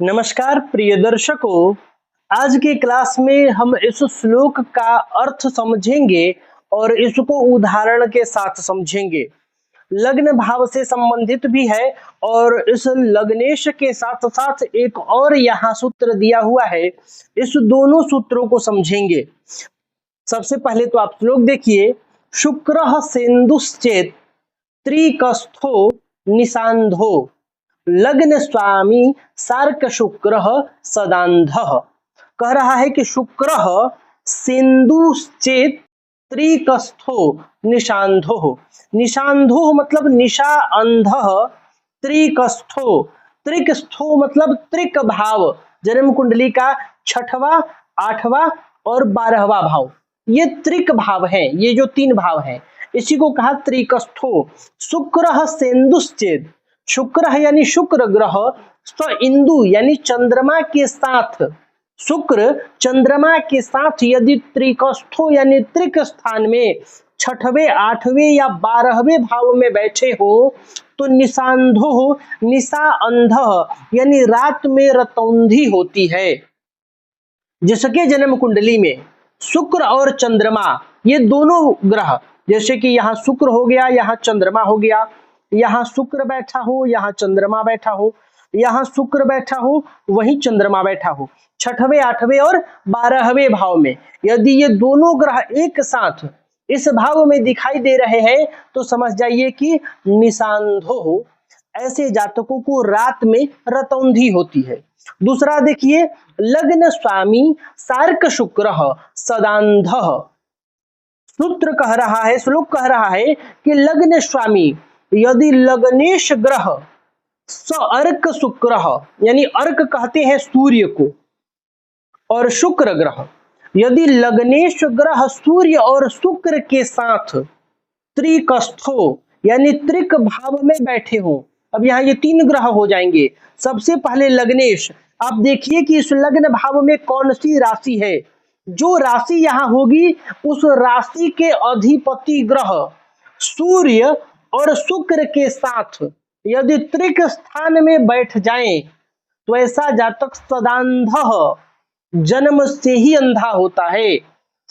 नमस्कार प्रिय दर्शकों। आज की क्लास में हम इस श्लोक का अर्थ समझेंगे और इसको उदाहरण के साथ समझेंगे। लग्न भाव से संबंधित भी है और इस लग्नेश के साथ साथ एक और यहाँ सूत्र दिया हुआ है। इस दोनों सूत्रों को समझेंगे। सबसे पहले तो आप श्लोक देखिए। शुक्रः सेन्दुश्चेत् त्रिकस्थो निषान्धो लग्न स्वामी सार्क शुक्र सदांधः। कह रहा है कि शुक्र सिंधुश्चेत त्रिकस्थो निषांधो। निषांधो मतलब निशा अंध, त्रिकस्थो त्रिकस्थो मतलब त्रिक भाव, जन्म कुंडली का 6वां 8वां और 12वां भाव, ये त्रिक भाव है। ये जो 3 भाव हैं इसी को कहा त्रिकस्थो। शुक्र सेन्दुश्चेत, शुक्र है यानी शुक्र ग्रह, स्व इंदु यानी चंद्रमा के साथ, शुक्र चंद्रमा के साथ यदि त्रिकस्थो यानी त्रिक स्थान में 6वें 8वें या 12वें भाव में बैठे हो तो निषांधो, निशा अंध यानी रात में रतौंधी होती है। जिसके जन्म कुंडली में शुक्र और चंद्रमा ये दोनों ग्रह, जैसे कि यहाँ शुक्र हो गया, यहाँ चंद्रमा हो गया, यहाँ शुक्र बैठा हो, यहाँ चंद्रमा बैठा हो, यहाँ शुक्र बैठा हो, वहीं चंद्रमा बैठा हो, 6वें 8वें और 12वें भाव में यदि ये दोनों ग्रह एक साथ इस भाव में दिखाई दे रहे हैं तो समझ जाइए कि निषांधो हो। ऐसे जातकों को रात में रतौंधी होती है। दूसरा देखिए, लग्न स्वामी सार्क शुक्र सदांधः। सूत्र कह रहा है, श्लोक कह रहा है कि लग्न स्वामी यदि लग्नेश ग्रह स अर्क शुक्र यानी अर्क कहते हैं सूर्य को, और शुक्र ग्रह यदि लग्नेश ग्रह सूर्य और शुक्र के साथ त्रिकस्थो यानी त्रिक भाव में बैठे हो। अब यहाँ ये 3 ग्रह हो जाएंगे। सबसे पहले लग्नेश, आप देखिए कि इस लग्न भाव में कौन सी राशि है। जो राशि यहाँ होगी उस राशि के अधिपति ग्रह सूर्य और शुक्र के साथ यदि त्रिक स्थान में बैठ जाएं तो ऐसा जातक सदांधः, जन्म से ही अंधा होता है।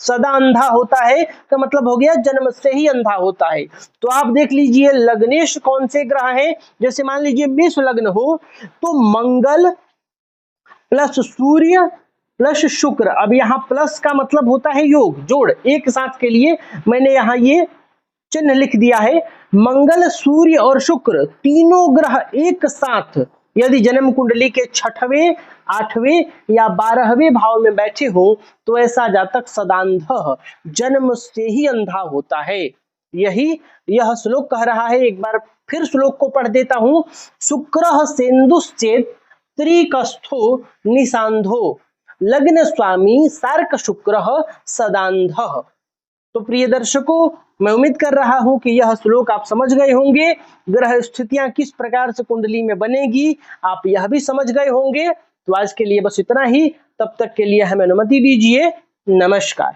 सदा अंधा होता है तो मतलब हो गया जन्म से ही अंधा होता है। तो आप देख लीजिए लग्नेश कौन से ग्रह हैं। जैसे मान लीजिए मेष लग्न हो तो मंगल प्लस सूर्य प्लस शुक्र। अब यहाँ प्लस का मतलब होता है योग, जोड़, एक साथ के लिए मैंने यहाँ ये चिन्ह लिख दिया है। मंगल सूर्य और शुक्र तीनों ग्रह एक साथ यदि जन्म कुंडली के 6वें 8वें या 12वें भाव में बैठे हो तो ऐसा जातक सदांधः, जन्म से ही अंधा होता है। यही यह श्लोक कह रहा है। एक बार फिर श्लोक को पढ़ देता हूं। शुक्रः सेन्दुश्चेत् त्रिकस्थो निषांधो लग्न स्वामी सार्क शुक्रः सदांधः। तो प्रिय दर्शकों, मैं उम्मीद कर रहा हूं कि यह श्लोक आप समझ गए होंगे। ग्रह स्थितियां किस प्रकार से कुंडली में बनेगी आप यह भी समझ गए होंगे। तो आज के लिए बस इतना ही। तब तक के लिए हमें अनुमति दीजिए। नमस्कार।